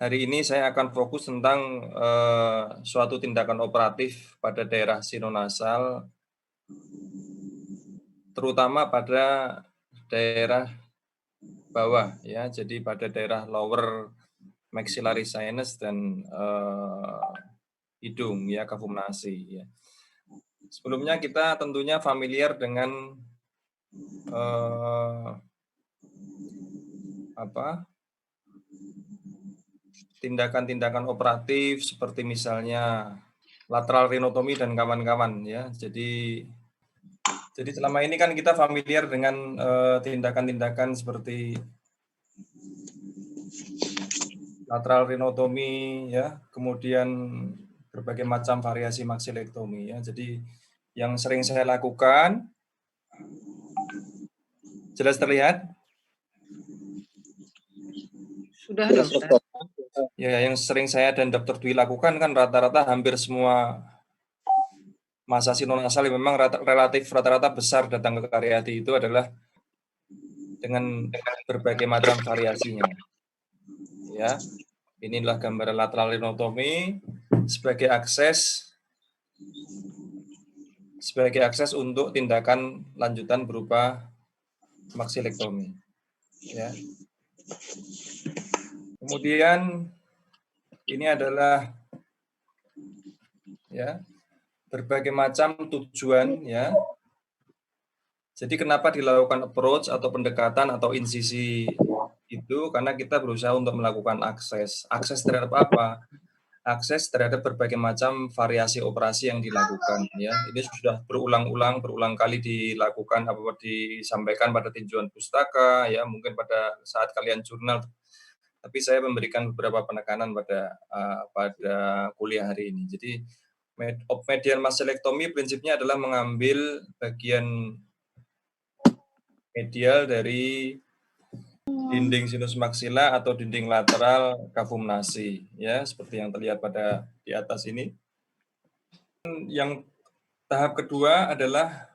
Hari ini saya akan fokus tentang suatu tindakan operatif pada daerah sinonasal, terutama pada daerah bawah ya, jadi pada daerah lower maxillary sinus dan hidung ya, kafum nasi ya. Sebelumnya kita tentunya familiar dengan tindakan-tindakan operatif seperti misalnya lateral rhinotomy dan kawan-kawan ya. Jadi selama ini kan kita familiar dengan tindakan-tindakan seperti lateral rhinotomy ya, kemudian berbagai macam variasi maxilektomi ya. Jadi yang sering saya lakukan, jelas terlihat? Sudah, dokter. Ya, yang sering saya dan Dr. Dwi lakukan kan rata-rata hampir semua masa sinonasal yang memang relatif rata-rata besar datang ke Karyadi itu adalah dengan berbagai macam variasinya. Ya, inilah gambaran lateral rhinotomy sebagai akses untuk tindakan lanjutan berupa maxilektomi. Ya. Kemudian ini adalah ya berbagai macam tujuan ya. Jadi kenapa dilakukan approach atau pendekatan atau insisi itu? Karena kita berusaha untuk melakukan akses. Akses terhadap apa? Akses terhadap berbagai macam variasi operasi yang dilakukan ya. Ini sudah berulang kali dilakukan disampaikan pada tinjauan pustaka ya, mungkin pada saat kalian jurnal. Tapi saya memberikan beberapa penekanan pada kuliah hari ini. Jadi medial maxilektomi prinsipnya adalah mengambil bagian medial dari dinding sinus maksila atau dinding lateral kafum nasi ya, seperti yang terlihat pada di atas ini. Yang tahap kedua adalah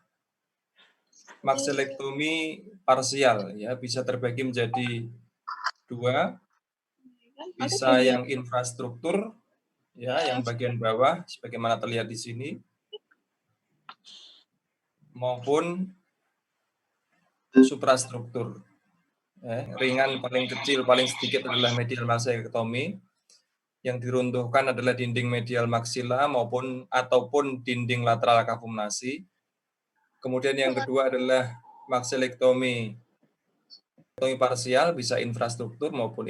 maxilektomi parsial ya, bisa terbagi menjadi dua, bisa yang infrastruktur ya, yang bagian bawah sebagaimana terlihat di sini, maupun suprastruktur. Ringan paling kecil, paling sedikit adalah medial maxilektomi. Yang diruntuhkan adalah dinding medial maksila ataupun dinding lateral kafum nasi. Kemudian yang kedua adalah maxilektomi parsial, bisa infrastruktur maupun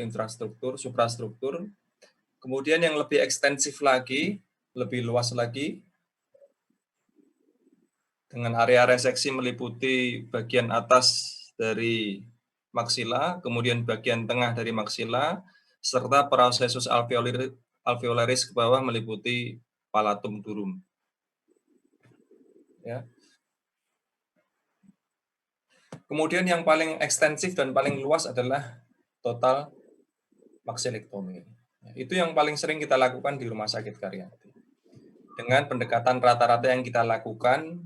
suprastruktur. Kemudian yang lebih ekstensif lagi, lebih luas lagi, dengan area reseksi meliputi bagian atas dari maksila, kemudian bagian tengah dari maksila, serta processus alveolaris ke bawah meliputi palatum durum. Ya. Kemudian yang paling ekstensif dan paling luas adalah total maxilektomi. Itu yang paling sering kita lakukan di Rumah Sakit Karyadi. Dengan pendekatan rata-rata yang kita lakukan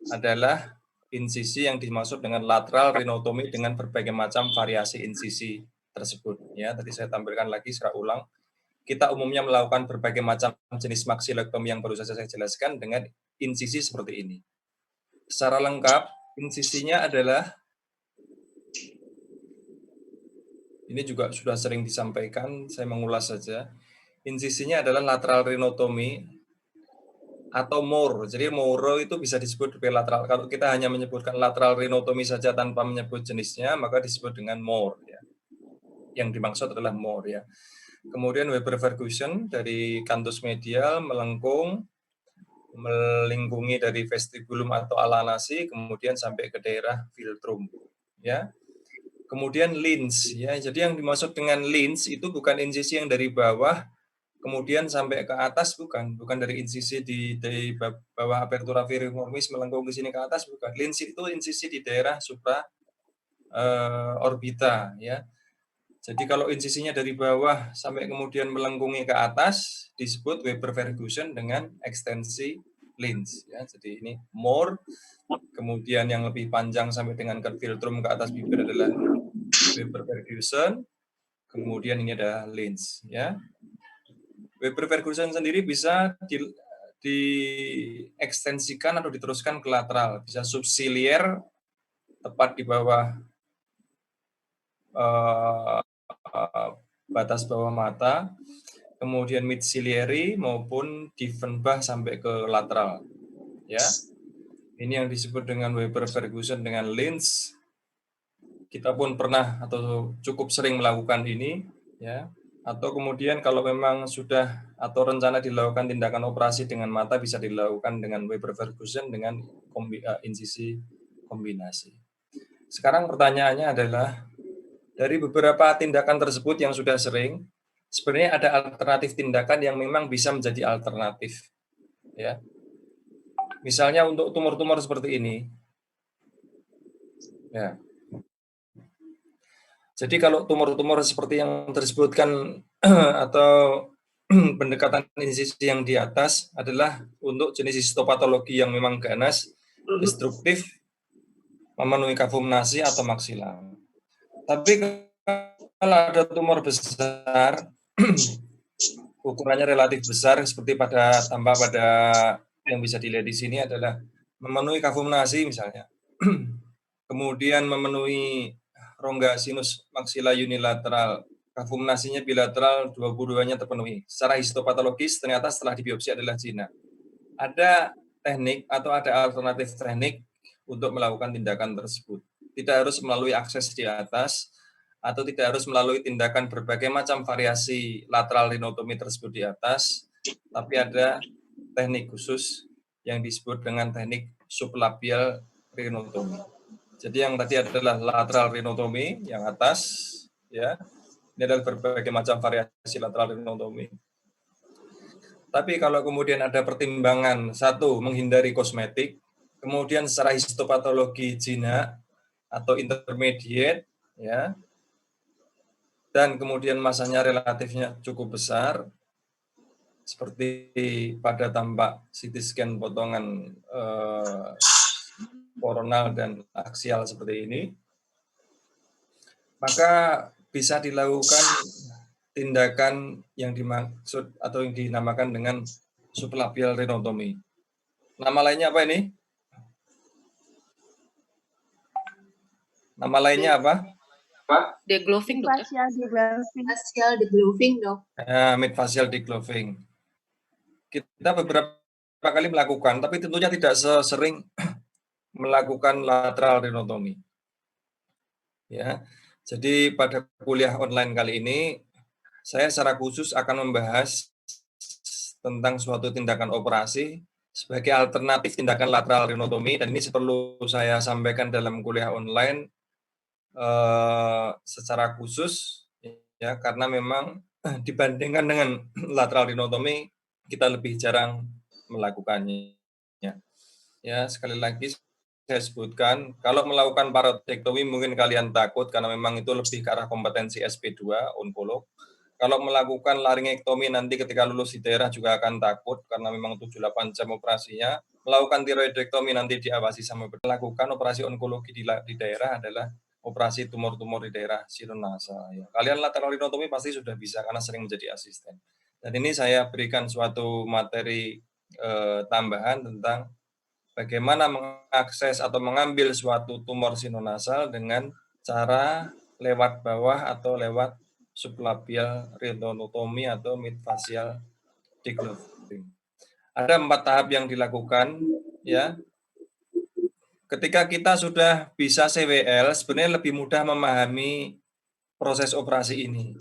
adalah insisi yang dimaksud dengan lateral rhinotomy dengan berbagai macam variasi insisi tersebut. Ya, tadi saya tampilkan lagi secara ulang. Kita umumnya melakukan berbagai macam jenis maxilektomi yang baru saja saya jelaskan dengan insisi seperti ini. Secara lengkap, insisinya adalah, ini juga sudah sering disampaikan, saya mengulas saja. Insisinya adalah lateral rhinotomy atau MOR. Jadi MORO itu bisa disebut lateral. Kalau kita hanya menyebutkan lateral rhinotomy saja tanpa menyebut jenisnya, maka disebut dengan MOR. Ya. Yang dimaksud adalah MOR. Ya. Kemudian Weber Ferguson dari kantus medial melengkung, melingkungi dari vestibulum atau ala nasi, kemudian sampai ke daerah filtrum. Ya. Kemudian lens. Ya. Jadi yang dimaksud dengan lens itu bukan insisi yang dari bawah kemudian sampai ke atas, bukan dari insisi di bawah apertura viriformis melengkung ke sini ke atas, bukan. Lens itu insisi di daerah supra orbita ya. Jadi kalau insisinya dari bawah sampai kemudian melengkungi ke atas disebut Weber Ferguson dengan ekstensi lens ya. Jadi ini more, kemudian yang lebih panjang sampai dengan ke filtrum ke atas bibir adalah Weber Ferguson. kemudian ini ada lens, ya. Weber Ferguson sendiri bisa diekstensikan atau diteruskan ke lateral, bisa subsiliar tepat di bawah batas bawah mata, kemudian mid-ciliary maupun Diefenbach sampai ke lateral, ya. Ini yang disebut dengan Weber Ferguson dengan lens. Kita pun pernah atau cukup sering melakukan ini, ya. Atau kemudian kalau memang sudah atau rencana dilakukan tindakan operasi dengan mata, bisa dilakukan dengan Weber Ferguson dengan insisi kombinasi. Sekarang pertanyaannya adalah, dari beberapa tindakan tersebut yang sudah sering, sebenarnya ada alternatif tindakan yang memang bisa menjadi alternatif, ya. Misalnya untuk tumor-tumor seperti ini, ya. Jadi kalau tumor-tumor seperti yang tersebutkan atau pendekatan insisi yang di atas adalah untuk jenis histopatologi yang memang ganas, destruktif, memenuhi kavum-nasi atau maksila. Tapi kalau ada tumor besar, ukurannya relatif besar, seperti tambah pada yang bisa dilihat di sini adalah memenuhi kavum-nasi misalnya, kemudian memenuhi rongga sinus maksila unilateral, kavum-nasinya bilateral, dua-duanya terpenuhi. Secara histopatologis ternyata setelah dibiopsi adalah zina. Ada teknik atau ada alternatif teknik untuk melakukan tindakan tersebut. Tidak harus melalui akses di atas, atau tidak harus melalui tindakan berbagai macam variasi lateral rhinotomy tersebut di atas, tapi ada teknik khusus yang disebut dengan teknik sublabial rhinotomy. Jadi yang tadi adalah lateral rhinotomy yang atas, ya. Ini adalah berbagai macam variasi lateral rhinotomy. Tapi kalau kemudian ada pertimbangan, satu, menghindari kosmetik, kemudian secara histopatologi jinak atau intermediate, ya, dan kemudian masanya relatifnya cukup besar, seperti pada tampak CT scan potongan koronal dan aksial seperti ini, maka bisa dilakukan tindakan yang dimaksud atau yang dinamakan dengan sublabial rhinotomy. Nama lainnya apa ini? Nama lainnya apa? Degloving, dokter. Facial degloving, dok. Midfacial degloving. Kita beberapa kali melakukan, tapi tentunya tidak sesering melakukan lateral rhinotomy. Ya, jadi pada kuliah online kali ini, saya secara khusus akan membahas tentang suatu tindakan operasi sebagai alternatif tindakan lateral rhinotomy, dan ini perlu saya sampaikan dalam kuliah online secara khusus, ya, karena memang dibandingkan dengan lateral rhinotomy kita lebih jarang melakukannya. Ya, sekali lagi saya sebutkan, kalau melakukan parodektomi mungkin kalian takut karena memang itu lebih ke arah kompetensi SP2 onkolog. Kalau melakukan laringektomi nanti ketika lulus di daerah juga akan takut karena memang 7-8 jam operasinya. Melakukan tiroidektomi nanti diawasi sama melakukan operasi onkologi di daerah adalah operasi tumor-tumor di daerah sinonasal. Ya. Kalian lateral rhinotomi pasti sudah bisa karena sering menjadi asisten. Dan ini saya berikan suatu materi tambahan tentang bagaimana mengakses atau mengambil suatu tumor sinonasal dengan cara lewat bawah atau lewat sublabial rhinotomy atau midfacial degloving. Ada 4 tahap yang dilakukan, ya. Ketika kita sudah bisa CWL, sebenarnya lebih mudah memahami proses operasi ini.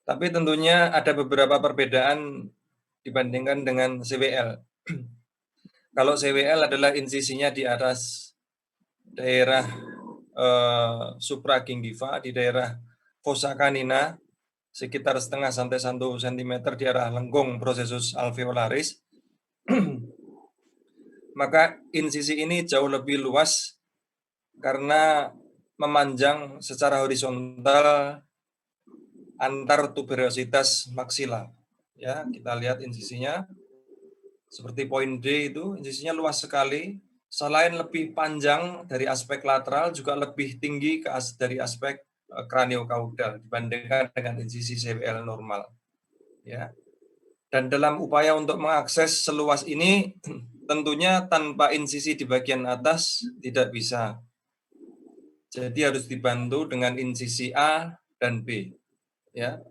Tapi tentunya ada beberapa perbedaan dibandingkan dengan CWL. Kalau CWL adalah insisinya di atas daerah supragingiva, di daerah fossa canina, sekitar 0,5–1 cm di arah lenggong prosesus alveolaris, maka insisi ini jauh lebih luas karena memanjang secara horizontal antar tuberositas maksila. Ya, kita lihat insisinya seperti poin D itu, insisinya luas sekali. Selain lebih panjang dari aspek lateral, juga lebih tinggi dari aspek kraniokaudal dibandingkan dengan insisi CWL normal. Ya. Dan dalam upaya untuk mengakses seluas ini, tentunya tanpa insisi di bagian atas tidak bisa. Jadi harus dibantu dengan insisi A dan B. Ya.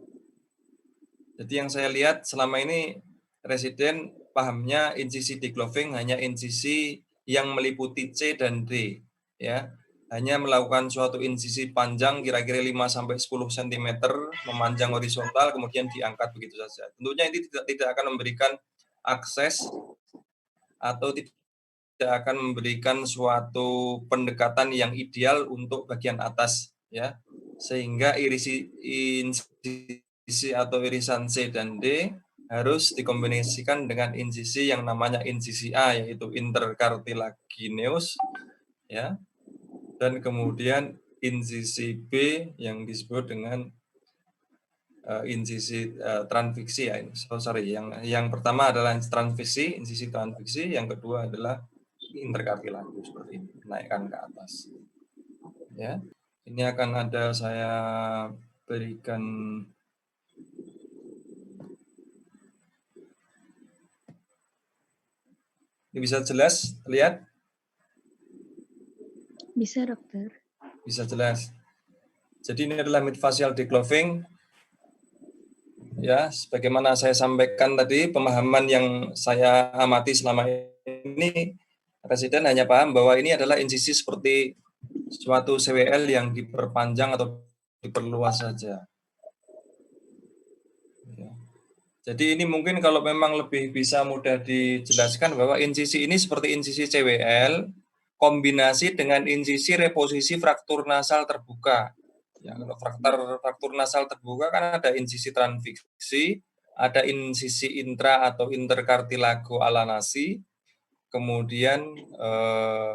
Jadi yang saya lihat selama ini residen pahamnya insisi degloving hanya insisi yang meliputi C dan D. Ya. Hanya melakukan suatu insisi panjang kira-kira 5-10 cm memanjang horizontal kemudian diangkat begitu saja. Tentunya ini tidak akan memberikan akses atau tidak akan memberikan suatu pendekatan yang ideal untuk bagian atas, ya, sehingga insisi atau irisan C dan D harus dikombinasikan dengan insisi yang namanya insisi A, yaitu intercartilagineus, ya, dan kemudian insisi B yang disebut dengan insisi transfiksi, ya. Yang pertama adalah transfiksi, insisi transfiksi, yang kedua adalah intercartilagus seperti ini, naikkan ke atas. Ya, ini akan ada saya berikan ini bisa jelas lihat? Bisa, dokter. Bisa jelas. Jadi ini adalah midfacial degloving. Ya, sebagaimana saya sampaikan tadi, pemahaman yang saya amati selama ini, residen hanya paham bahwa ini adalah insisi seperti suatu CWL yang diperpanjang atau diperluas saja. Ya. Jadi ini mungkin kalau memang lebih bisa mudah dijelaskan bahwa insisi ini seperti insisi CWL, kombinasi dengan insisi reposisi fraktur nasal terbuka. Ya, kalau fraktur nasal terbuka kan ada insisi transfiksi, ada insisi intra atau intercartilago alanasi, kemudian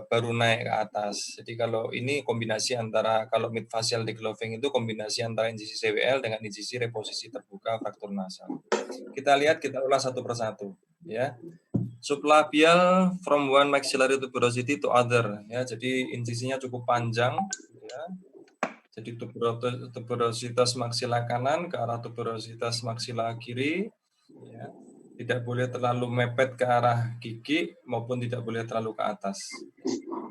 baru naik ke atas. Jadi kalau ini kombinasi antara, kalau midfacial degloving itu kombinasi antara insisi CWL dengan insisi reposisi terbuka fraktur nasal. Kita lihat, kita ulas satu persatu. Ya, sublabial from one maxillary tuberosity to other. Ya, jadi insisinya cukup panjang. Ya. Jadi tuberositas maksila kanan ke arah tuberositas maksila kiri, ya. Tidak boleh terlalu mepet ke arah gigi maupun tidak boleh terlalu ke atas.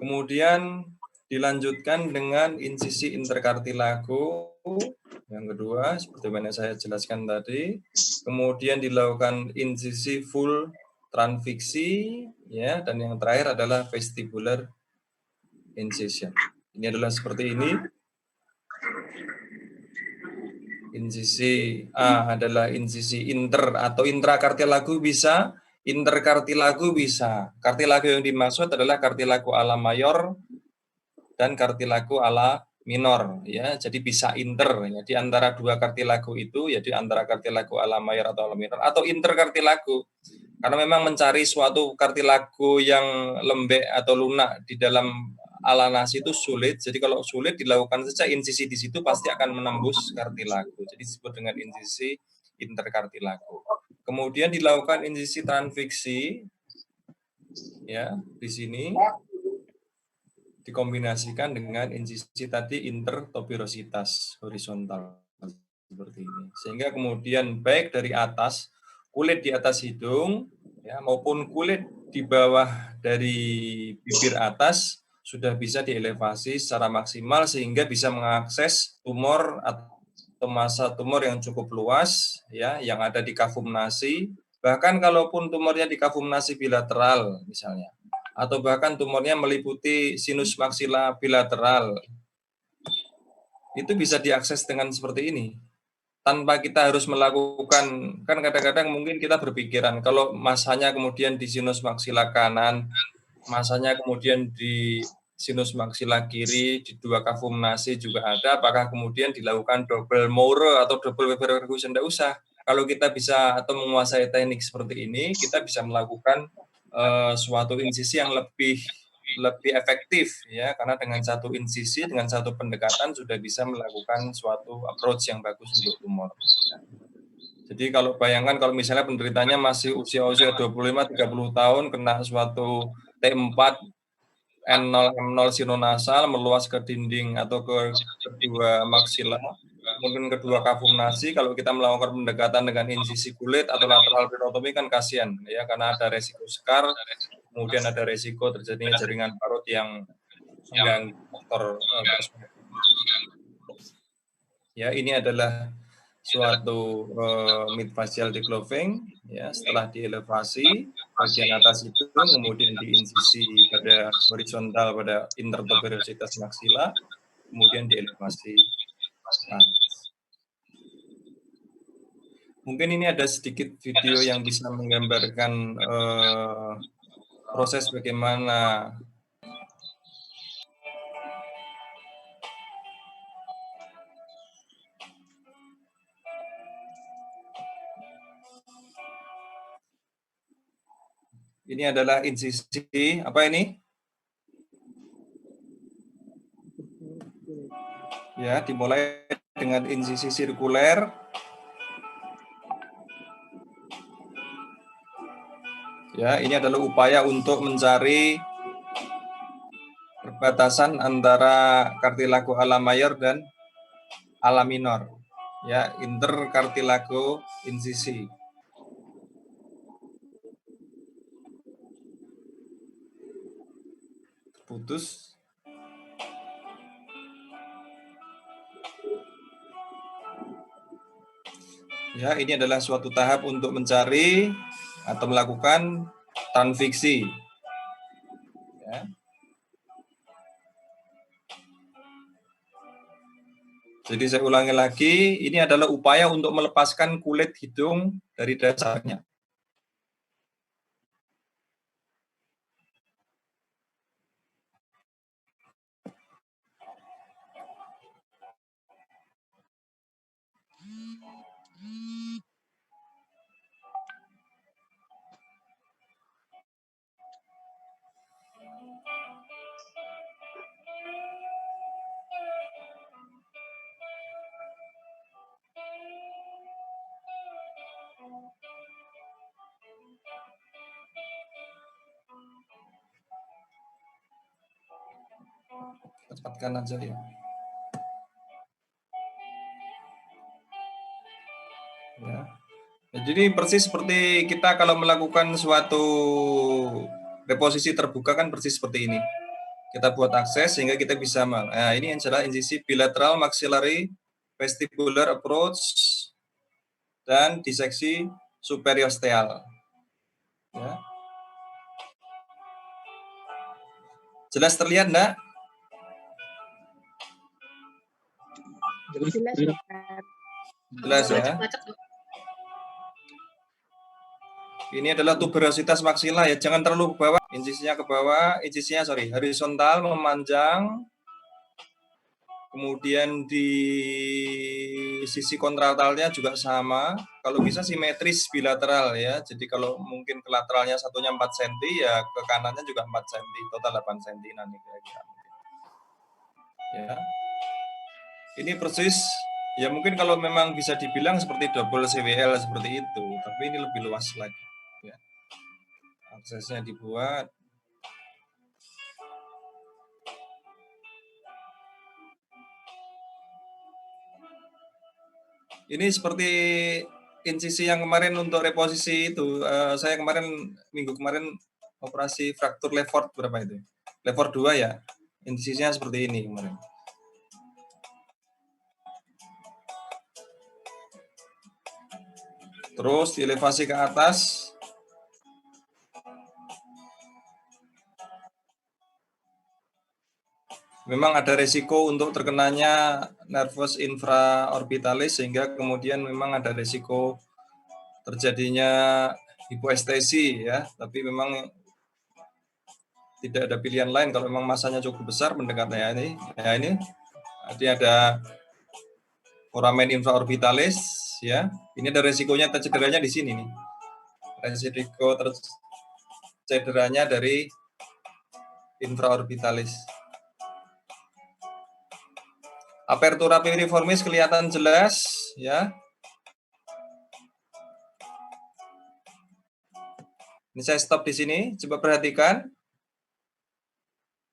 Kemudian dilanjutkan dengan insisi intercartilago yang kedua, seperti yang saya jelaskan tadi. Kemudian dilakukan insisi full transfiksi, ya, dan yang terakhir adalah vestibular incision. Ini adalah seperti ini. Insisi A adalah insisi inter atau intrakartilago bisa, interkartilago bisa. Kartilago yang dimaksud adalah kartilago ala mayor dan kartilago ala minor, ya. Jadi bisa inter, ya, di antara dua kartilago itu, ya, di antara kartilago ala mayor atau ala minor atau interkartilago. Karena memang mencari suatu kartilago yang lembek atau lunak di dalam alanasi itu sulit. Jadi kalau sulit dilakukan saja insisi di situ pasti akan menembus kartilago. Jadi disebut dengan insisi interkartilago. Kemudian dilakukan insisi transfiksi, ya, di sini dikombinasikan dengan insisi tadi intertuberositas horizontal seperti ini. Sehingga kemudian baik dari atas, kulit di atas hidung, ya, maupun kulit di bawah dari bibir atas sudah bisa dielevasi secara maksimal sehingga bisa mengakses tumor atau massa tumor yang cukup luas, ya, yang ada di kavum nasi. Bahkan kalaupun tumornya di kavum nasi bilateral misalnya, atau bahkan tumornya meliputi sinus maksila bilateral, itu bisa diakses dengan seperti ini. Tanpa kita harus melakukan, kan kadang-kadang mungkin kita berpikiran, kalau masanya kemudian di sinus maksila kanan, masanya kemudian di sinus maksila kiri, di dua kavum nasi juga ada, apakah kemudian dilakukan double Moore atau double Weber percussion? Tidak usah. Kalau kita bisa atau menguasai teknik seperti ini, kita bisa melakukan suatu insisi yang lebih efektif, ya, karena dengan satu insisi, dengan satu pendekatan sudah bisa melakukan suatu approach yang bagus untuk tumor. Jadi kalau bayangkan kalau misalnya penderitanya masih usia 25-30 tahun kena suatu T4 N0 M0 sinonasal meluas ke dinding atau ke kedua maksila, mungkin kedua kavum nasi. Kalau kita melakukan pendekatan dengan insisi kulit atau lateral rhinotomy kan kasihan ya, karena ada resiko scar, kemudian ada resiko terjadinya jaringan parut yang mengganggu faktor kosmetik. Ya, ini adalah suatu midfacial degloving ya, setelah dielevasi bagian atas itu kemudian diinsisi pada horizontal pada intertuberositas maksila, kemudian dielevasi atas. Mungkin ini ada sedikit video yang bisa menggambarkan proses bagaimana ini adalah insisi apa ini? Ya, dimulai dengan insisi sirkuler. Ya, ini adalah upaya untuk mencari perbatasan antara cartilago ala mayor dan ala minor. Ya, intercartilago insisi. Putus. Ya, ini adalah suatu tahap untuk mencari atau melakukan transfiksi. Ya. Jadi saya ulangi lagi, ini adalah upaya untuk melepaskan kulit hidung dari dasarnya. Cepatkan aja ya. Ya. Jadi persis seperti kita kalau melakukan suatu deposisi terbuka kan persis seperti ini. Kita buat akses sehingga kita bisa nah, ini adalah insisi bilateral maxillary vestibular approach dan diseksi superiosteal. Ya. Jelas terlihat enggak? Jelas ya. Ini adalah tuberositas maksila ya, jangan terlalu ke bawah, insisinya ke bawah, insisinya horizontal memanjang. Kemudian di sisi kontratalnya juga sama, kalau bisa simetris bilateral ya. Jadi kalau mungkin ke lateralnya satunya 4 cm ya ke kanannya juga 4 cm, total 8 cm nanti kira-kira. Ya. Ini persis ya, mungkin kalau memang bisa dibilang seperti double CWL seperti itu, tapi ini lebih luas lagi ya. Aksesnya dibuat. Ini seperti insisi yang kemarin untuk reposisi itu. Saya minggu kemarin operasi fraktur Lefort berapa itu? Lefort 2 ya. Insisinya seperti ini kemarin. Terus dielevasi ke atas. Memang ada resiko untuk terkenanya nervus infraorbitalis sehingga kemudian memang ada resiko terjadinya hipoestesi ya, tapi memang tidak ada pilihan lain kalau memang masanya cukup besar pendekatannya ini. Ya ini ada foramen infraorbitalis ya. Ini ada resikonya tercederanya di sini nih. Resiko tercederanya dari infraorbitalis. Apertura piriformis kelihatan jelas ya. Ini saya stop di sini, coba perhatikan.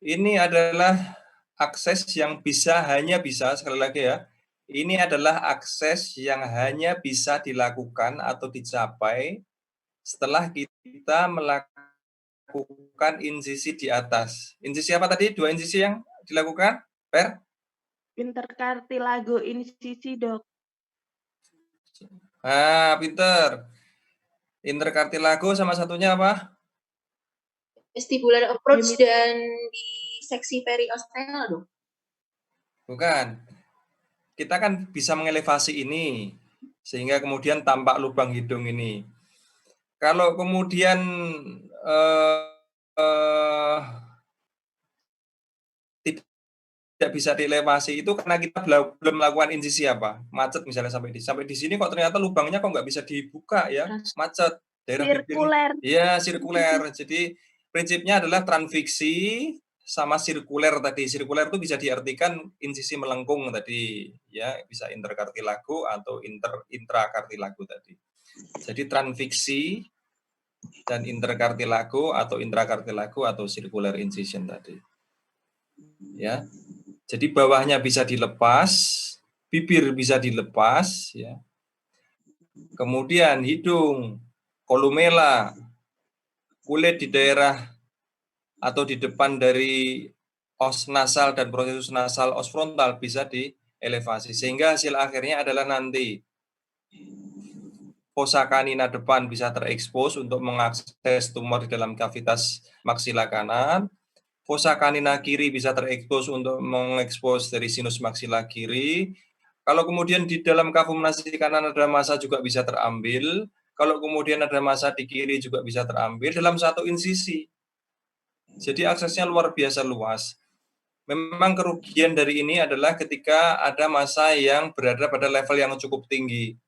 Ini adalah akses yang hanya bisa, sekali lagi ya, ini adalah akses yang hanya bisa dilakukan atau dicapai setelah kita melakukan insisi di atas. Insisi apa tadi? 2 insisi yang dilakukan, Per? Interkartilago insisi, Dok. Ah, pinter. Interkartilago sama satunya apa? Vestibular approach dan di seksi periosteal dong. Bukan. Kita kan bisa mengelevasi ini, sehingga kemudian tampak lubang hidung ini. Kalau kemudian tidak bisa dilewati itu karena kita belum melakukan insisi apa, macet misalnya sampai di sini kok ternyata lubangnya kok nggak bisa dibuka ya, macet daerah bibir. Iya, sirkuler. Jadi prinsipnya adalah transfiksi sama sirkuler tadi. Sirkuler itu bisa diartikan insisi melengkung tadi, ya bisa interkartilago atau intrakartilago tadi. Jadi transfiksi dan interkartilago atau intrakartilago atau circular incision tadi. Ya. Jadi bawahnya bisa dilepas, bibir bisa dilepas, ya. Kemudian hidung, kolumela, kulit di daerah atau di depan dari os nasal dan prosesus nasal os frontal bisa dielevasi. Sehingga hasil akhirnya adalah nanti fosa canina depan bisa terekspos untuk mengakses tumor di dalam kavitas maksila kanan. Fosa canina kiri bisa terekspos untuk mengekspos dari sinus maksila kiri. Kalau kemudian di dalam kavum nasi kanan ada massa juga bisa terambil. Kalau kemudian ada massa di kiri juga bisa terambil dalam satu insisi. Jadi aksesnya luar biasa luas. Memang kerugian dari ini adalah ketika ada massa yang berada pada level yang cukup tinggi.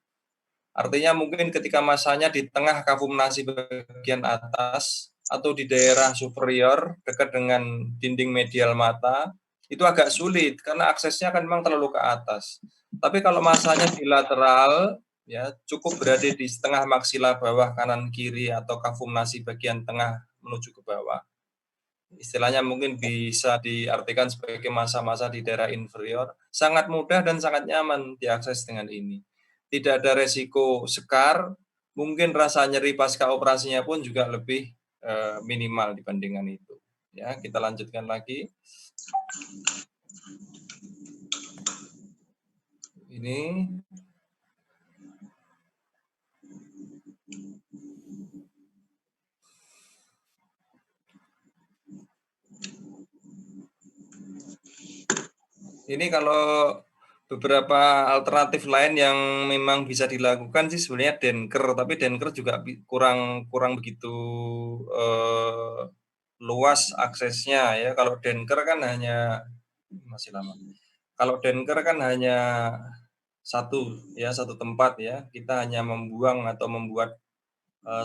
Artinya mungkin ketika massanya di tengah kavum nasi bagian atas, atau di daerah superior dekat dengan dinding medial mata, itu agak sulit karena aksesnya kan memang terlalu ke atas. Tapi kalau masanya di lateral, ya cukup berada di setengah maksila bawah kanan kiri atau kavum nasi bagian tengah menuju ke bawah. Istilahnya mungkin bisa diartikan sebagai masa-masa di daerah inferior, sangat mudah dan sangat nyaman diakses dengan ini. Tidak ada resiko sekar, mungkin rasa nyeri pasca operasinya pun juga lebih minimal dibandingkan itu. Ya, kita lanjutkan lagi. Ini kalau beberapa alternatif lain yang memang bisa dilakukan sih sebenarnya Denker, tapi Denker juga kurang begitu luas aksesnya ya. Kalau Denker kan hanya masih lama. Kalau Denker kan hanya satu tempat ya. Kita hanya membuang atau membuat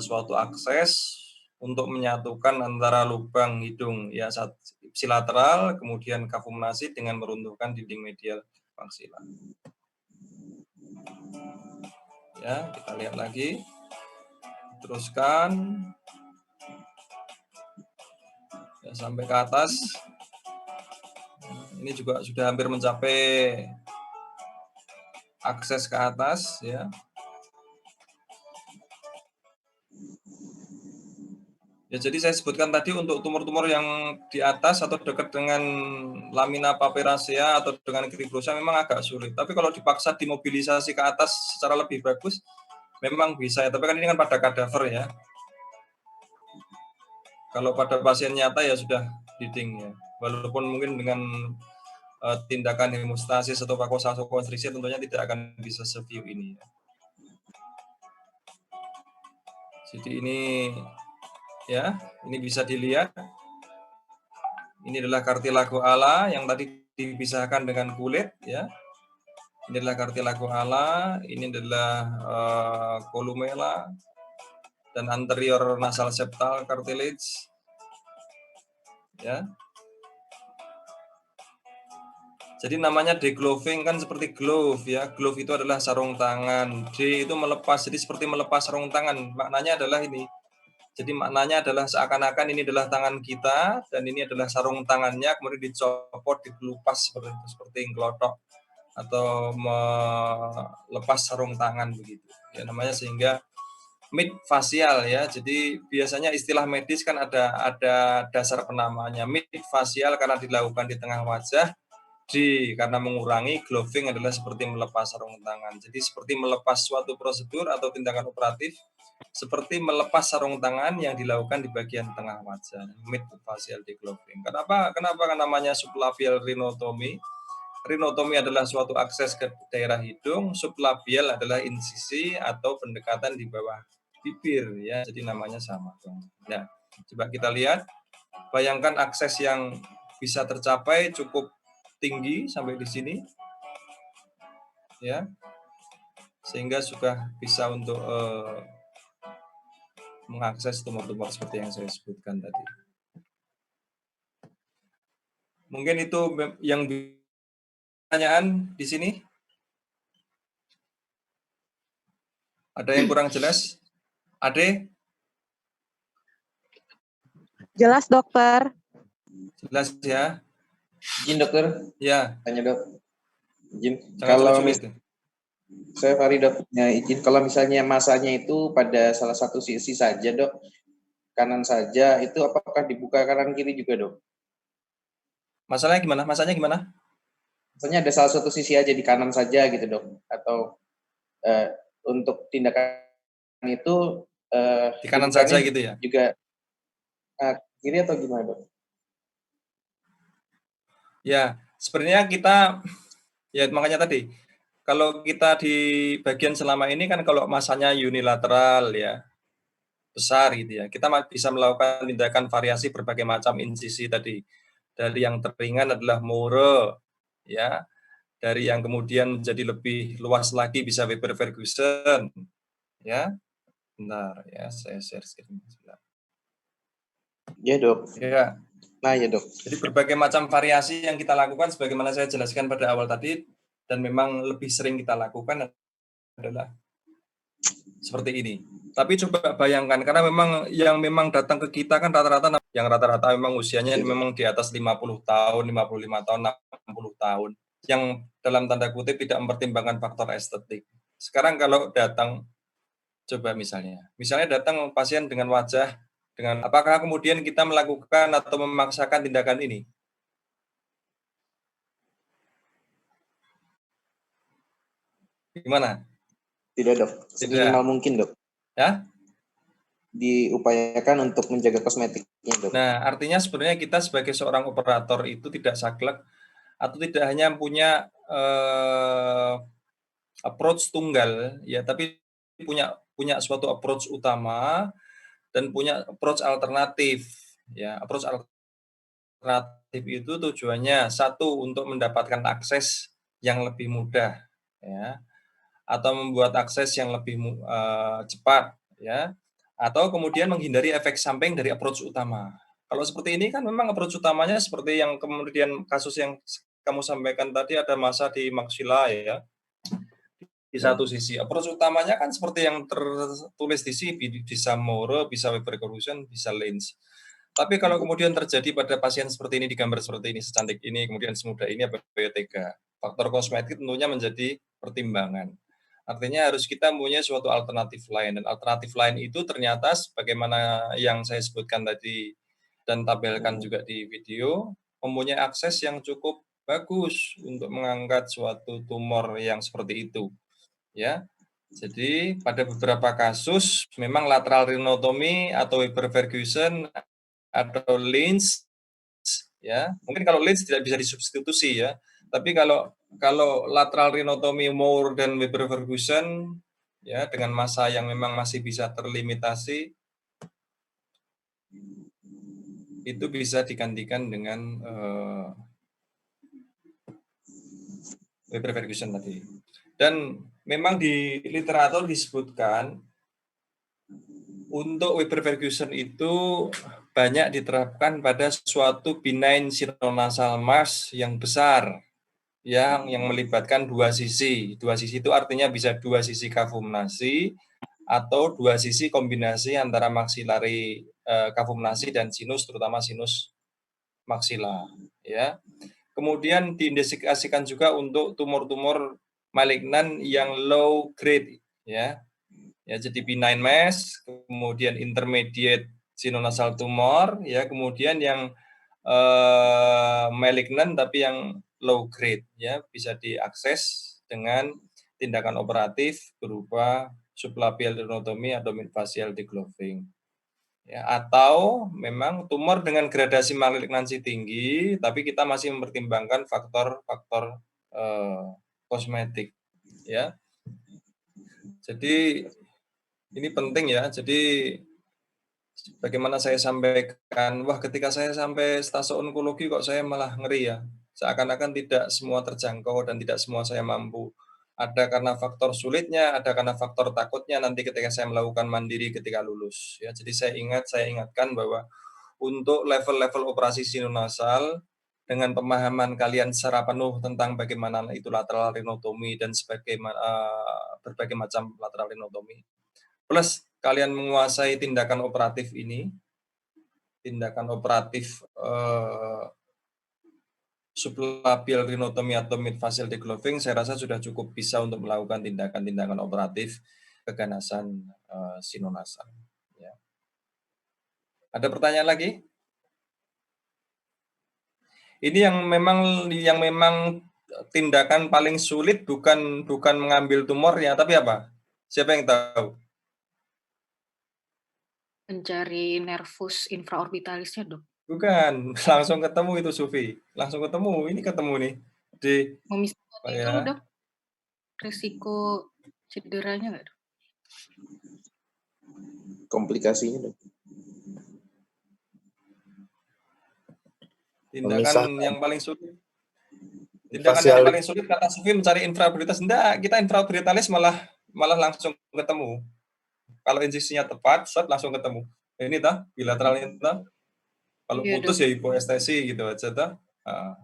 suatu akses untuk menyatukan antara lubang hidung ya ipsilateral kemudian kavum nasi dengan meruntuhkan dinding medial maksila. Ya, kita lihat lagi. Teruskan ya, sampai ke atas. Ini juga sudah hampir mencapai akses ke atas ya. Ya, jadi saya sebutkan tadi untuk tumor-tumor yang di atas atau dekat dengan lamina papiracea atau dengan cribrosa memang agak sulit. Tapi kalau dipaksa dimobilisasi ke atas secara lebih bagus, memang bisa. Tapi kan ini kan pada kadaver ya. Kalau pada pasien nyata ya sudah bleeding ya. Walaupun mungkin dengan tindakan hemostasis atau vakovasokonstriksi tentunya tidak akan bisa seview ini. Jadi ini ya, ini bisa dilihat. Ini adalah cartilago ala yang tadi dipisahkan dengan kulit ya. Ini adalah cartilago ala, ini adalah columella dan anterior nasal septal cartilage. Ya. Jadi namanya degloving kan seperti glove ya. Glove itu adalah sarung tangan. D itu melepas, jadi seperti melepas sarung tangan. Maknanya adalah ini. Jadi maknanya adalah seakan-akan ini adalah tangan kita dan ini adalah sarung tangannya, kemudian dicopot, dikelupas seperti itu, seperti ngelotok atau melepas sarung tangan begitu. Ya namanya sehingga mid fasial ya. Jadi biasanya istilah medis kan ada dasar penamanya. Mid fasial karena dilakukan di tengah wajah, karena mengurangi gloving adalah seperti melepas sarung tangan. Jadi seperti melepas suatu prosedur atau tindakan operatif seperti melepas sarung tangan yang dilakukan di bagian tengah wajah. Mid facial degloving. Kenapa namanya sublabial rhinotomy? Rhinotomy adalah suatu akses ke daerah hidung, sublabial adalah insisi atau pendekatan di bawah bibir ya. Jadi namanya sama. Ya, coba kita lihat. Bayangkan akses yang bisa tercapai cukup tinggi sampai di sini, ya, sehingga sudah bisa untuk mengakses tumor-tumor seperti yang saya sebutkan tadi. Mungkin itu yang pertanyaan di sini. Ada yang kurang jelas? Ade? Jelas, dokter. Jelas ya? Izin dokter, Ya. tanya dok. Izin. Kalau saya Farid dok, ya, izin kalau misalnya masanya itu pada salah satu sisi saja dok, kanan saja, itu apakah dibuka kanan kiri juga dok? Masalahnya gimana? Masanya gimana? Misalnya ada salah satu sisi aja di kanan saja gitu dok, atau untuk tindakan itu di kanan saja gitu ya? Juga kiri atau gimana dok? Ya, sebenarnya kita, ya makanya tadi, kalau kita di bagian selama ini kan kalau masanya unilateral ya, besar gitu ya, kita bisa melakukan tindakan variasi berbagai macam insisi tadi. Dari yang terringan adalah Moore, ya, dari yang kemudian menjadi lebih luas lagi bisa Weber Ferguson, ya. Bentar ya, saya share screen. Ya dok. Ya. Nah ya dok. Jadi berbagai macam variasi yang kita lakukan sebagaimana saya jelaskan pada awal tadi dan memang lebih sering kita lakukan adalah seperti ini. Tapi coba bayangkan karena memang datang ke kita kan rata-rata memang usianya memang di atas 50 tahun, 55 tahun, 60 tahun yang dalam tanda kutip tidak mempertimbangkan faktor estetik. Sekarang kalau datang coba misalnya datang pasien dengan wajah apakah kemudian kita melakukan atau memaksakan tindakan ini? Gimana? Tidak dok, seminimal mungkin dok. Ya? Diupayakan untuk menjaga kosmetiknya dok. Nah, artinya sebenarnya kita sebagai seorang operator itu tidak saklek atau tidak hanya punya approach tunggal, ya, tapi punya suatu approach utama dan punya approach alternatif. Ya, approach alternatif itu tujuannya satu untuk mendapatkan akses yang lebih mudah, ya, atau membuat akses yang lebih cepat, ya, atau kemudian menghindari efek samping dari approach utama. Kalau seperti ini kan memang approach utamanya seperti yang kemudian kasus yang kamu sampaikan tadi ada masa di maxilla ya. Di satu sisi approach utamanya kan seperti yang tertulis di sini, bisa Moore, bisa Weber Ferguson, bisa Lens. Tapi kalau kemudian terjadi pada pasien seperti ini, di gambar seperti ini, secantik ini, kemudian semudah ini, biotega, faktor kosmetik tentunya menjadi pertimbangan. Artinya harus kita mempunyai suatu alternatif lain, dan alternatif lain itu ternyata sebagaimana yang saya sebutkan tadi dan tabelkan juga di video, mempunyai akses yang cukup bagus untuk mengangkat suatu tumor yang seperti itu. Ya, jadi pada beberapa kasus memang lateral rhinotomy atau Weber Ferguson atau Lens, ya mungkin kalau Lens tidak bisa disubstitusi ya, tapi kalau lateral rhinotomy Moore dan Weber Ferguson ya dengan masa yang memang masih bisa terlimitasi itu bisa digantikan dengan Weber Ferguson tadi. Dan memang di literatur disebutkan untuk Weber Ferguson itu banyak diterapkan pada suatu benign sinonasal mass yang besar, yang melibatkan dua sisi. Dua sisi itu artinya bisa dua sisi kavum nasi atau dua sisi kombinasi antara maksilari kavum-nasi dan sinus, terutama sinus maksila, ya. Kemudian diindikasikan juga untuk tumor-tumor malignan yang low grade, ya. Ya, jadi benign mass, kemudian intermediate sinonasal tumor, ya, kemudian yang malignan tapi yang low grade, ya, bisa diakses dengan tindakan operatif berupa sublabial rhinotomy atau midfacial degloving. Ya, atau memang tumor dengan gradasi malignansi tinggi, tapi kita masih mempertimbangkan faktor-faktor kosmetik, ya. Jadi ini penting ya. Jadi bagaimana saya sampaikan, wah ketika saya sampai stase onkologi kok saya malah ngeri ya. Seakan-akan tidak semua terjangkau dan tidak semua saya mampu. Ada karena faktor sulitnya, ada karena faktor takutnya nanti ketika saya melakukan mandiri ketika lulus. Ya, jadi saya ingatkan bahwa untuk level-level operasi sinonasal dengan pemahaman kalian secara penuh tentang bagaimana itu lateral rhinotomy dan berbagai macam lateral rhinotomy. Plus kalian menguasai tindakan operatif ini, tindakan operatif sublabial rhinotomy atau midfacial degloving, saya rasa sudah cukup bisa untuk melakukan tindakan-tindakan operatif keganasan sinonasal. Ya. Ada pertanyaan lagi? Ini yang memang tindakan paling sulit bukan mengambil tumornya, tapi apa? Siapa yang tahu? Mencari nervus infraorbitalisnya, Dok. Bukan, langsung ketemu itu Sufi. Langsung ketemu, ini ketemu nih. Di Memisahkan itu, ya. Dok. Risiko cederanya nggak, Dok? Komplikasinya, Dok. Tindakan yang paling sulit. Tindakan yang paling sulit kata Sufi mencari infraorbitalis. Enggak, kita infraorbitalis malah langsung ketemu. Kalau insisinya tepat, set langsung ketemu. Ini tah, bilateral ini tah. Kalau putus ya hipoestesi gitu aja tah.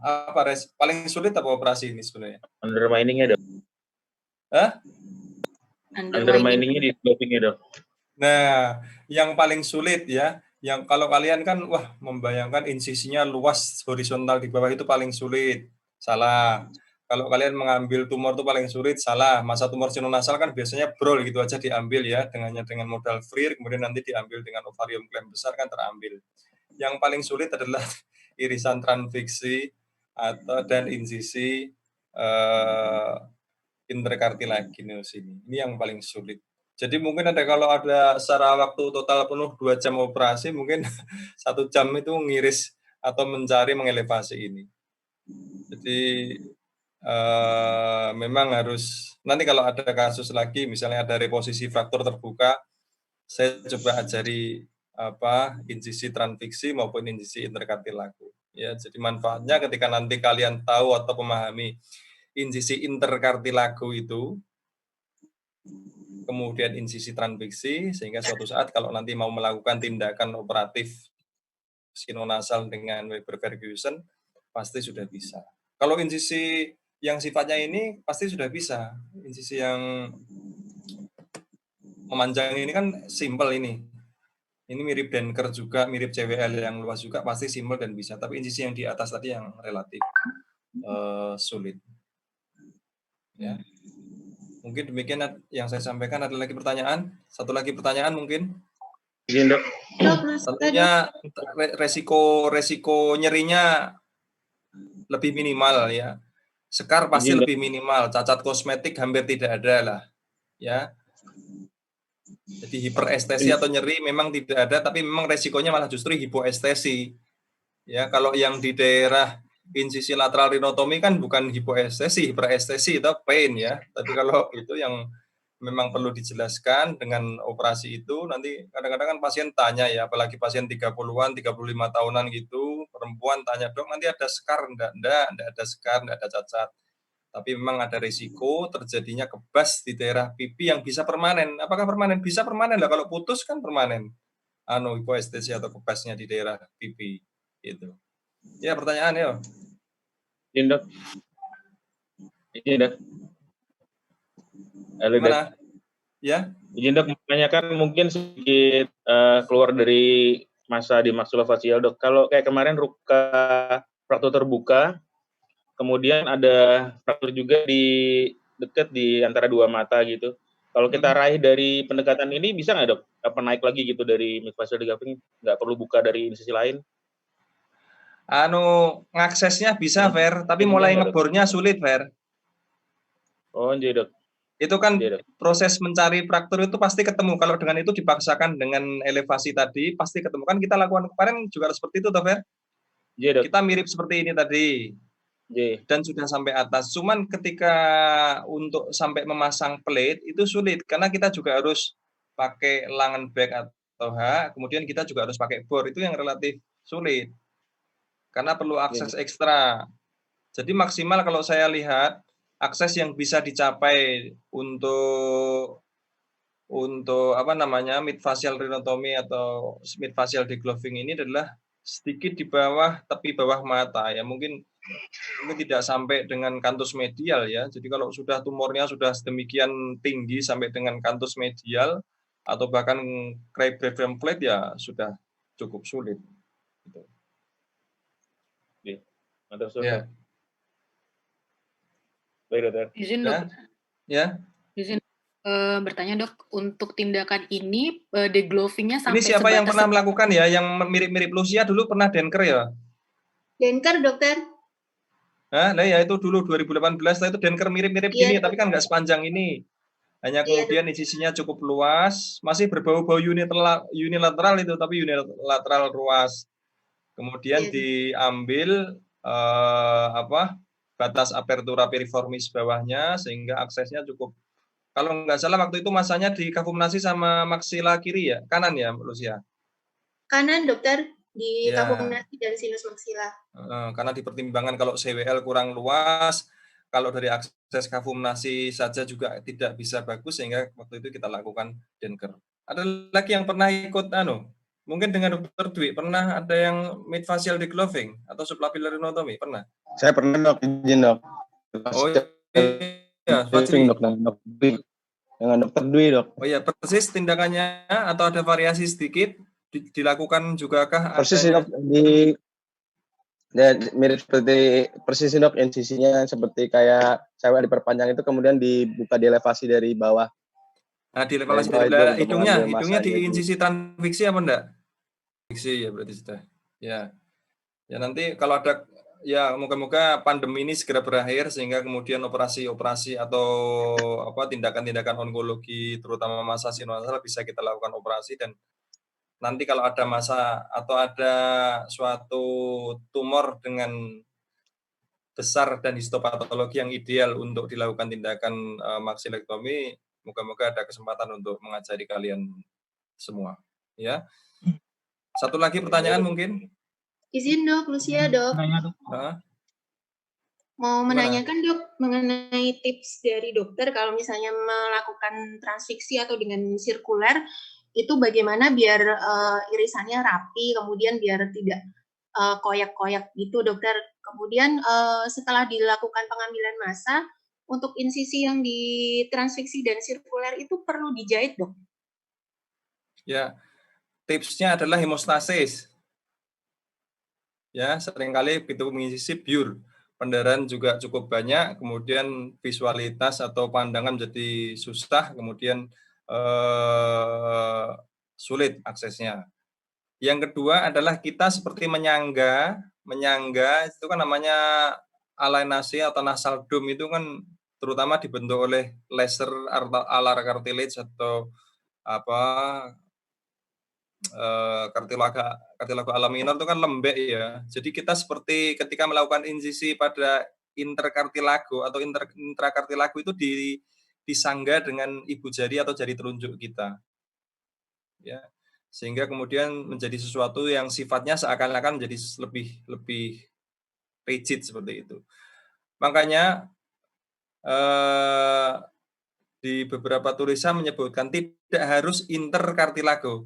Apa paling sulit apa operasi ini sebenarnya? Undermining-nya, Dok. Hah? Undermining-nya di degloving-nya, Dok. Nah, yang paling sulit ya, yang kalau kalian kan wah membayangkan insisinya luas horizontal di bawah itu paling sulit. Salah. Kalau kalian mengambil tumor itu paling sulit, salah. Masa tumor sinonasal kan biasanya brol gitu aja diambil ya dengan modal FRIR, kemudian nanti diambil dengan ovarium klaim besar kan terambil. Yang paling sulit adalah irisan transfiksi dan insisi interkartilaginus ini. Ini yang paling sulit. Jadi mungkin kalau ada secara waktu total penuh 2 jam operasi, mungkin 1 jam itu ngiris atau mencari mengelevasi ini. Jadi memang harus, nanti kalau ada kasus lagi, misalnya ada reposisi fraktur terbuka, saya coba ajari insisi transfiksi maupun insisi interkartilago. Ya, jadi manfaatnya ketika nanti kalian tahu atau memahami insisi interkartilago itu, kemudian insisi transfiksi, sehingga suatu saat kalau nanti mau melakukan tindakan operatif sinonasal dengan Weber Ferguson, pasti sudah bisa. Kalau insisi yang sifatnya ini pasti sudah bisa. Insisi yang memanjang ini kan simple ini. Ini mirip Denker juga, mirip CWL yang luas juga, pasti simple dan bisa. Tapi insisi yang di atas tadi yang relatif sulit. Ya. Mungkin demikian yang saya sampaikan. Ada lagi pertanyaan? Satu lagi pertanyaan mungkin? Izin, Dok. Tentunya resiko nyerinya lebih minimal ya. Sekar pasti lebih minimal, cacat kosmetik hampir tidak ada lah. Ya. Jadi hiperestesi atau nyeri memang tidak ada, tapi memang resikonya malah justru hipoestesi. Ya, kalau yang di daerah insisi lateral rhinotomy kan bukan hipoestesi, hiperestesi itu pain ya. Tapi kalau itu yang memang perlu dijelaskan dengan operasi itu, nanti kadang-kadang kan pasien tanya ya, apalagi pasien 30-an, 35 tahunan gitu, perempuan tanya, "Dok, nanti ada skar?" Enggak ada skar, enggak ada cacat. Tapi memang ada risiko terjadinya kebas di daerah pipi yang bisa permanen. Apakah permanen? Bisa permanen lah, kalau putus kan permanen. Hipoestesi atau kebasnya di daerah pipi gitu. Ya, pertanyaan ya. Izin, Dok. Izin, Dok. Halo, Dok. Ya, Izin dok, menanyakan mungkin sedikit keluar dari masa di maksulofacial dok. Kalau kayak kemarin luka fraktur terbuka, kemudian ada fraktur juga di dekat di antara dua mata gitu. Kalau kita raih dari pendekatan ini bisa nggak dok? Apa naik lagi gitu dari midfacial degapping? Nggak perlu buka dari sisi lain? Ngaksesnya bisa, Fer, tapi Ininya mulai nggak, dok? ngebornya sulit, Fer. Oh, jadi dok. Itu kan Iya, dok. proses mencari fraktur itu pasti ketemu. Kalau dengan itu dipaksakan dengan elevasi tadi, pasti ketemu. Kan kita lakukan kemarin juga seperti itu, toh, Fer? Iya, dok. Kita mirip seperti ini tadi. Iya. Dan sudah sampai atas. Cuman ketika untuk sampai memasang plate itu sulit karena kita juga harus pakai Langenbeck atau H, kemudian kita juga harus pakai bor. Itu yang relatif sulit. Karena perlu akses ekstra. Jadi maksimal kalau saya lihat akses yang bisa dicapai untuk apa namanya midfacial rhinotomy atau midfacial degloving ini adalah sedikit di bawah tepi bawah mata ya, mungkin tidak sampai dengan kantus medial ya. Jadi kalau sudah tumornya sudah sedemikian tinggi sampai dengan kantus medial atau bahkan Crabtree plate ya sudah cukup sulit. Gitu. Mantap, ya. Baik, dokter. Izin dok. Ya. Izin bertanya dok, untuk tindakan ini deglovingnya sampai ini siapa yang pernah sebatas melakukan ya, yang mirip-mirip Lucia dulu pernah Denker ya? Denker, dokter. Nah ya itu dulu 2018 itu Denker mirip-mirip Iya, gini, dokter. tapi kan nggak sepanjang ini. Hanya kemudian incisinya cukup luas, masih berbau-bau unilateral itu, tapi unilateral ruas. Kemudian diambil batas apertura piriformis bawahnya sehingga aksesnya cukup. Kalau nggak salah waktu itu masanya dikafumnasi sama maksila kiri ya, kanan ya, Lucia? Kanan, dokter, di Ya. kafumnasi dan sinus maksila. Karena dipertimbangkan kalau CWL kurang luas, kalau dari akses kafumnasi saja juga tidak bisa bagus, sehingga waktu itu kita lakukan Denker. Ada lagi yang pernah ikut mungkin dengan Dr. Dwi pernah ada yang midfacial degloving atau sublapilar rhinotomy pernah? Saya pernah dok, izin dok. Oh iya, dengan Dr. Dwi dok. Oh iya, persis tindakannya atau ada variasi sedikit dilakukan juga kah? Persis dok, mirip seperti persis dok, incisinya seperti kayak cewek diperpanjang itu kemudian dibuka di elevasi dari bawah. Nah, di elevasi dari bawah, hidungnya di insisi transfiksi apa enggak? Fiksi ya berarti sudah. Ya nanti kalau ada ya moga-moga pandemi ini segera berakhir sehingga kemudian operasi-operasi atau tindakan-tindakan onkologi terutama masa sinusal bisa kita lakukan operasi, dan nanti kalau ada masa atau ada suatu tumor dengan besar dan histopatologi yang ideal untuk dilakukan tindakan maksilektomi, moga-moga ada kesempatan untuk mengajari kalian semua ya. Satu lagi pertanyaan mungkin? Izin dok, Lucia dok. Mau menanyakan dok mengenai tips dari dokter kalau misalnya melakukan transfiksi atau dengan sirkuler itu bagaimana biar irisannya rapi, kemudian biar tidak koyak-koyak gitu dokter. Kemudian setelah dilakukan pengambilan massa untuk insisi yang ditransfiksi dan sirkuler itu perlu dijahit dok? Ya. Tipsnya adalah hemostasis. Ya, seringkali begitu menginsisi biur, pendarahan juga cukup banyak, kemudian visualitas atau pandangan menjadi susah, kemudian sulit aksesnya. Yang kedua adalah kita seperti menyangga itu kan namanya alienasi atau nasal dome, itu kan terutama dibentuk oleh laser alar cartilage atau kartilago ala minor itu kan lembek ya. Jadi kita seperti ketika melakukan insisi pada interkartilago atau intrakartilago itu disangga dengan ibu jari atau jari telunjuk kita. Ya. Sehingga kemudian menjadi sesuatu yang sifatnya seakan-akan menjadi lebih rigid seperti itu. Makanya di beberapa tulisan menyebutkan tidak harus interkartilago.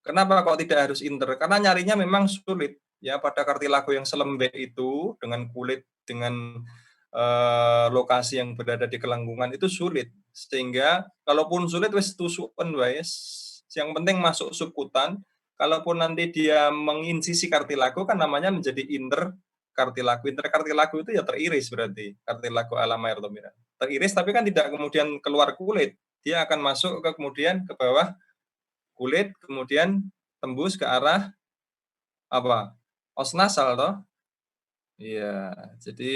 Kenapa kok tidak harus inter? Karena nyarinya memang sulit ya pada kartilago yang selembek itu dengan kulit dengan lokasi yang berada di kelangkungan itu sulit. Sehingga kalaupun sulit wis tusuken wae, yang penting masuk subkutan. Kalaupun nanti dia menginsisi kartilago kan namanya menjadi interkartilago. Interkartilago itu ya teriris berarti, kartilago ala myrotomira. Teriris tapi kan tidak kemudian keluar kulit. Dia akan masuk ke kemudian ke bawah kulit, kemudian tembus ke arah apa? Os nasal toh. Iya, jadi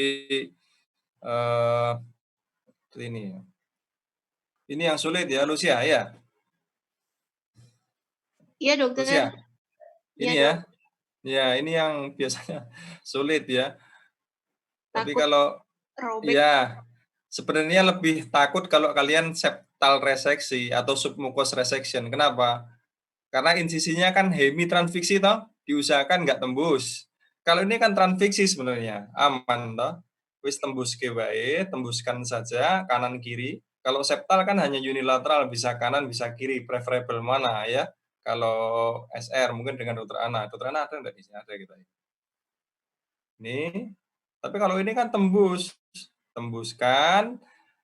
ini. Ini yang sulit ya, Lucia ya. Iya, dokter. Lucia. Ini Iya, ya. Dok. Ya, ini yang biasanya sulit ya. Tapi Takut kalau robek. ya sebenarnya lebih takut kalau kalian septal reseksi atau submucous resection. Kenapa? Karena insisinya kan hemitransfiksi toh, diusahakan nggak tembus. Kalau ini kan transfiksi sebenarnya, aman toh. Wis tembus ke wae, tembuskan saja kanan kiri. Kalau septal kan hanya unilateral, bisa kanan, bisa kiri, preferable mana ya. Kalau SR mungkin dengan dokter Ana. Dokter Ana ada nggak di sini? Ada gitu ya. Ini. Tapi kalau ini kan tembuskan.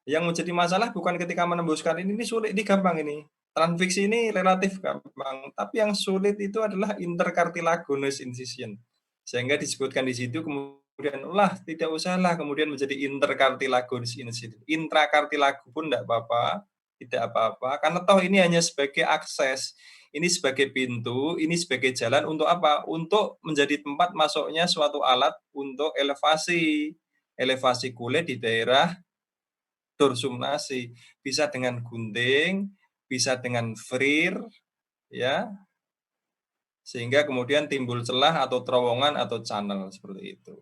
Yang menjadi masalah bukan ketika menembuskan ini sulit, ini gampang ini. Transfiksi ini relatif gampang, tapi yang sulit itu adalah intercartilaginous incision. Sehingga disebutkan di situ kemudian tidak usahlah kemudian menjadi intercartilaginous incision. Intrakartilago pun tidak apa-apa, karena toh ini hanya sebagai akses. Ini sebagai pintu, ini sebagai jalan untuk apa? Untuk menjadi tempat masuknya suatu alat untuk elevasi kulit di daerah dorsum nasi. Bisa dengan gunting, bisa dengan freer, ya, sehingga kemudian timbul celah atau terowongan atau channel seperti itu.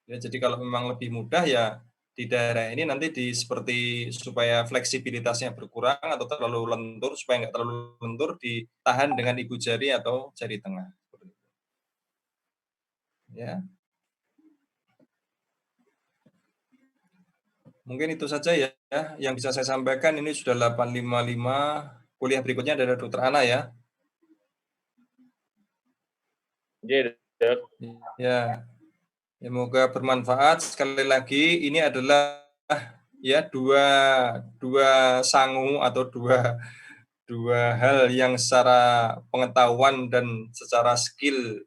Ya, jadi kalau memang lebih mudah ya di daerah ini nanti seperti supaya fleksibilitasnya berkurang atau terlalu lentur, supaya nggak terlalu lentur ditahan dengan ibu jari atau jari tengah. Ya. Mungkin itu saja ya yang bisa saya sampaikan. Ini sudah 8.55. Kuliah berikutnya dari Dr. Ana ya. Ya. Semoga bermanfaat. Sekali lagi ini adalah ya dua sangu atau dua hal yang secara pengetahuan dan secara skill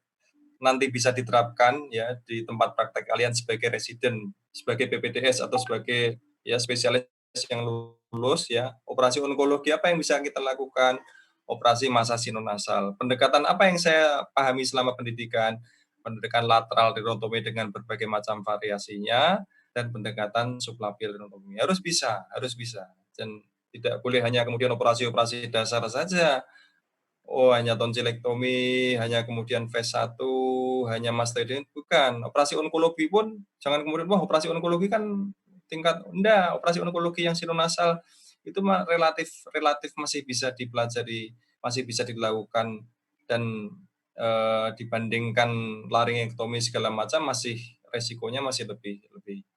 nanti bisa diterapkan ya di tempat praktek kalian sebagai residen, sebagai PPDS atau sebagai ya spesialis yang lulus ya. Operasi onkologi apa yang bisa kita lakukan? Operasi massa sinonasal. Pendekatan apa yang saya pahami selama pendidikan? Pendekatan lateral rhinotomi dengan berbagai macam variasinya dan pendekatan sublabial rhinotomi. Harus bisa. Dan tidak boleh hanya kemudian operasi-operasi dasar saja. Oh, hanya tonsilektomi, hanya kemudian phase 1, hanya mastoidectomy, bukan. Operasi onkologi pun jangan kemudian wah operasi onkologi kan tingkat enggak, operasi onkologi yang sinonasal itu relatif masih bisa dipelajari, masih bisa dilakukan dan dibandingkan laringektomi segala macam masih resikonya masih lebih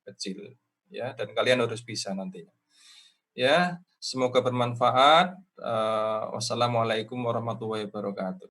kecil ya, dan kalian harus bisa nantinya. Ya, semoga bermanfaat. Wassalamualaikum warahmatullahi wabarakatuh.